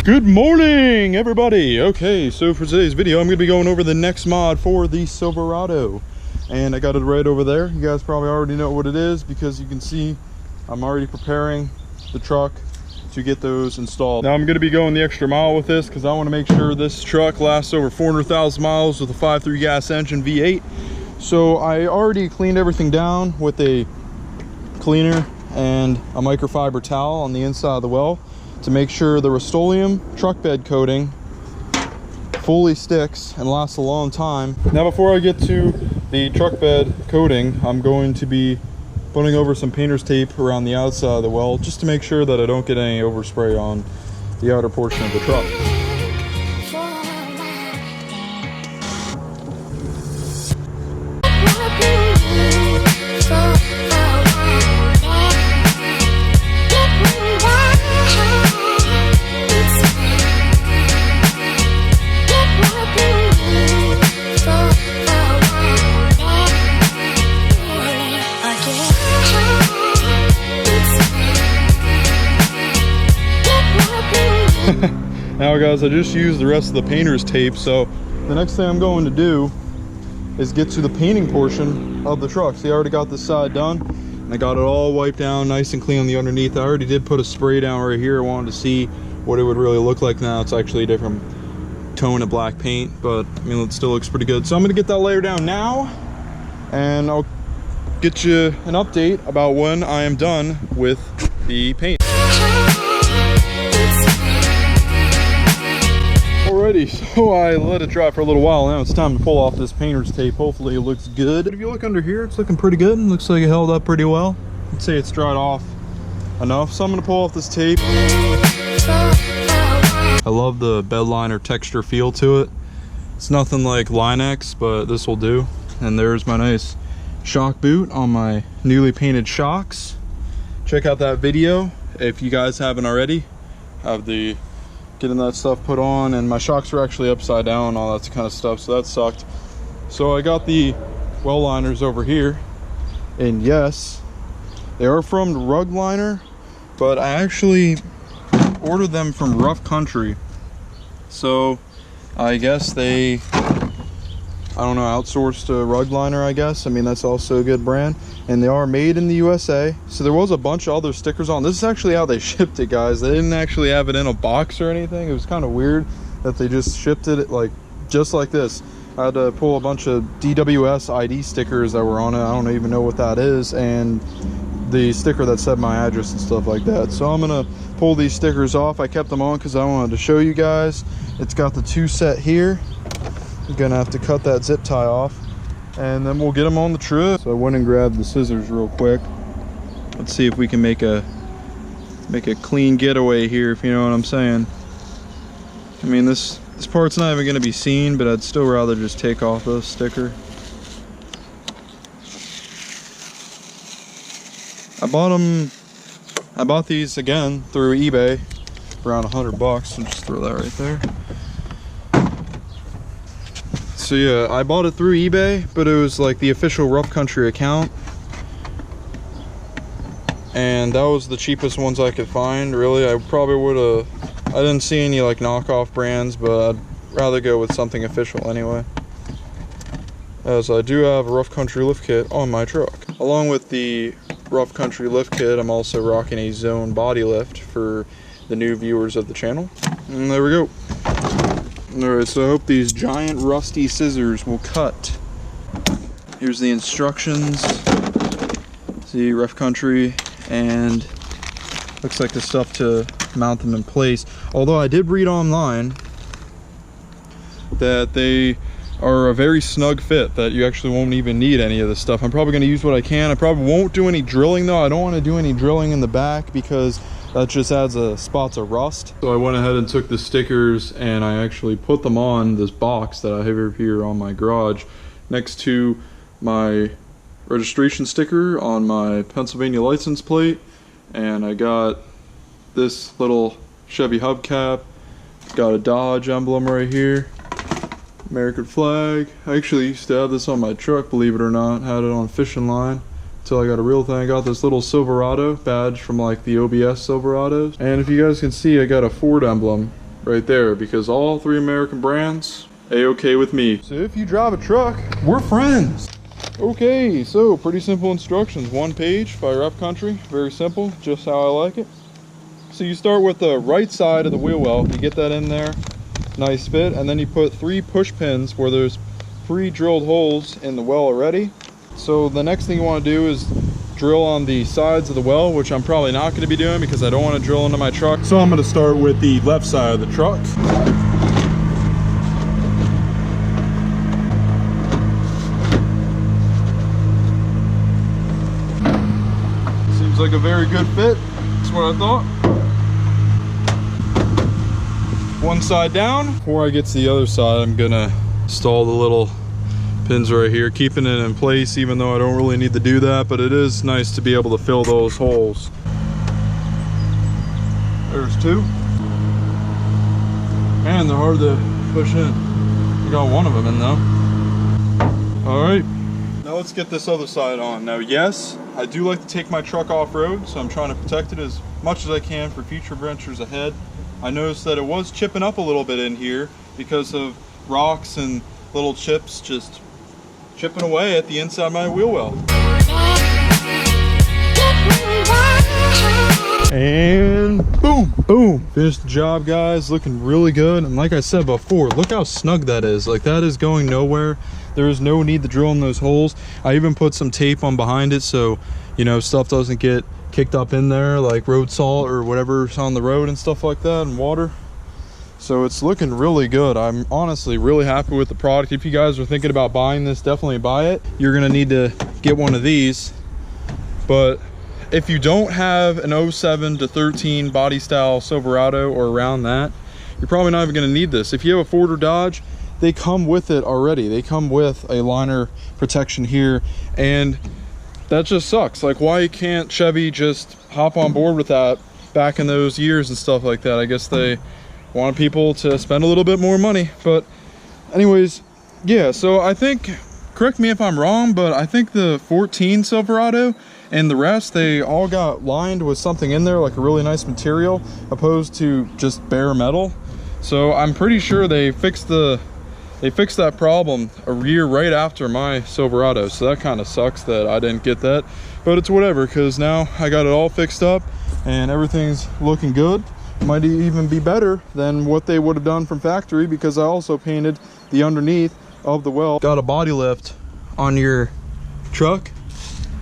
Good morning, everybody. Okay, so for today's video, I'm going to be going over the next mod for the Silverado. And I got it right over there. You guys probably already know what it is because you can see I'm already preparing the truck to get those installed. Now I'm going to be going the extra mile with this because I want to make sure this truck lasts over 400,000 miles with a 5.3 gas engine V8. So I already cleaned everything down with a cleaner and a microfiber towel on the inside of the well to make sure the Rust-Oleum truck bed coating fully sticks and lasts a long time. Now before I get to the truck bed coating, I'm going to be putting over some painter's tape around the outside of the well just to make sure that I don't get any overspray on the outer portion of the truck. Now guys, I just used the rest of the painter's tape, so the next thing I'm going to do is get to the painting portion of the truck. See, I already got this side done and I got it all wiped down nice and clean on the underneath. I already did put a spray down right here. I wanted to see what it would really look like now. It's actually a different tone of black paint, but I mean, it still looks pretty good. So I'm gonna get that layer down now and I'll get you an update about when I am done with the paint. Alrighty, so I let it dry for a little while. Now it's time to pull off this painter's tape. Hopefully it looks good. If you look under here, it's looking pretty good. Looks like it held up pretty well. I'd say it's dried off enough. So I'm gonna pull off this tape. I love the bed liner texture feel to it. It's nothing like Line-X, but this will do. And there's my nice shock boot on my newly painted shocks. Check out that video if you guys haven't already. Have the getting that stuff put on, and my shocks were actually upside down, all that kind of stuff, so that sucked. So I got the well liners over here, and yes, they are from Rug Liner, but I actually ordered them from Rough Country. So I guess they, I don't know, outsourced to Rug Liner, I guess. I mean, that's also a good brand. And they are made in the USA. So there was a bunch of other stickers on. This is actually how they shipped it, guys. They didn't actually have it in a box or anything. It was kind of weird that they just shipped it like just like this. I had to pull a bunch of DWS ID stickers that were on it. I don't even know what that is. And the sticker that said my address and stuff like that. So I'm gonna pull these stickers off. I kept them on because I wanted to show you guys. It's got the two set here. I'm gonna have to cut that zip tie off and then we'll get them on the truck. So I went and grabbed the scissors real quick. Let's see if we can make a clean getaway here, if you know what I'm saying. I mean, this part's not even gonna be seen, but I'd still rather just take off this sticker. I bought these again through eBay for around $100, so just throw that right there. So yeah, I bought it through eBay, but it was like the official Rough Country account. And that was the cheapest ones I could find, really. I probably would have, I didn't see any like knockoff brands, but I'd rather go with something official anyway. As I do have a Rough Country lift kit on my truck. Along with the Rough Country lift kit, I'm also rocking a Zone body lift for the new viewers of the channel. And there we go. Alright, so I hope these giant rusty scissors will cut. Here's the instructions. See, Rough Country, and looks like the stuff to mount them in place. Although I did read online that they are a very snug fit, that you actually won't even need any of this stuff. I'm probably going to use what I can. I probably won't do any drilling though. I don't want to do any drilling in the back because that just adds spots of rust. So I went ahead and took the stickers and I actually put them on this box that I have here on my garage next to my registration sticker on my Pennsylvania license plate. And I got this little Chevy hubcap, got a Dodge emblem right here, American flag. I actually used to have this on my truck, believe it or not. Had it on fishing line until I got a real thing. I got this little Silverado badge from like the OBS Silverados. And if you guys can see, I got a Ford emblem right there, because all 3 American brands, A-okay with me. So if you drive a truck, we're friends. Okay, so pretty simple instructions. 1 page by Rough Country, very simple, just how I like it. So you start with the right side of the wheel well, you get that in there, nice fit, and then you put 3 push pins where there's pre-drilled holes in the well already. So the next thing you want to do is drill on the sides of the well, which I'm probably not going to be doing because I don't want to drill into my truck. So I'm going to start with the left side of the truck. Seems like a very good fit. That's what I thought. One side down. Before I get to the other side, I'm going to install the little pins right here, keeping it in place even though I don't really need to do that, but it is nice to be able to fill those holes. There's 2. Man, they're hard to push in. We got 1 of them in though. Alright, now let's get this other side on. Now yes, I do like to take my truck off-road, so I'm trying to protect it as much as I can for future ventures ahead. I noticed that it was chipping up a little bit in here because of rocks and little chips just chipping away at the inside of my wheel well. And boom, boom. Finished the job, guys. Looking really good. And like I said before, look how snug that is. Like, that is going nowhere. There is no need to drill in those holes. I even put some tape on behind it so, you know, stuff doesn't get kicked up in there, like road salt or whatever's on the road and stuff like that, and water. So it's looking really good. I'm honestly really happy with the product. If you guys are thinking about buying this, definitely buy it. You're gonna need to get one of these. But if you don't have an 07 to 13 body style Silverado or around that, you're probably not even gonna need this. If you have a Ford or Dodge, they come with it already. They come with a liner protection here, and that just sucks. Like, why can't Chevy just hop on board with that back in those years and stuff like that? I guess they wanted people to spend a little bit more money. But anyways, yeah, so I think, correct me if I'm wrong, but I think the 14 Silverado and the rest, they all got lined with something in there, like a really nice material, opposed to just bare metal. So I'm pretty sure they fixed that problem a year right after my Silverado. So that kind of sucks that I didn't get that, but it's whatever, because now I got it all fixed up and everything's looking good. Might even be better than what they would have done from factory, because I also painted the underneath of the well. Got a body lift on your truck.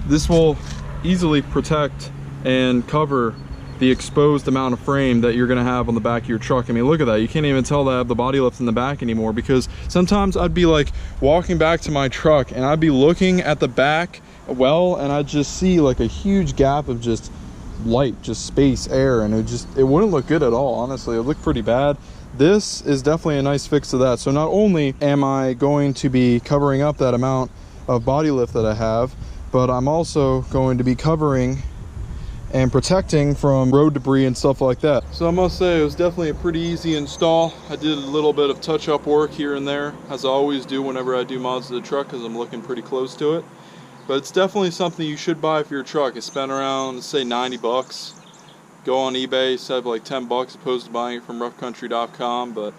This will easily protect and cover the exposed amount of frame that you're gonna have on the back of your truck. I mean, look at that. You can't even tell that I have the body lift in the back anymore, because sometimes I'd be like walking back to my truck and I'd be looking at the back well, and I'd just see like a huge gap of just light, just space, air, and it wouldn't look good at all. Honestly, it looked pretty bad. This is definitely a nice fix to that. So not only am I going to be covering up that amount of body lift that I have, but I'm also going to be covering and protecting from road debris and stuff like that. So I must say it was definitely a pretty easy install. I did a little bit of touch-up work here and there, as I always do whenever I do mods to the truck, because I'm looking pretty close to it. But it's definitely something you should buy for your truck. It's spent around, let's say, 90 bucks. Go on eBay, save like 10 bucks opposed to buying it from roughcountry.com, but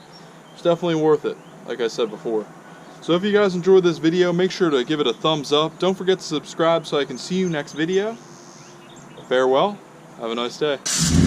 it's definitely worth it, like I said before. So if you guys enjoyed this video, make sure to give it a thumbs up. Don't forget to subscribe so I can see you next video. Farewell. Have a nice day.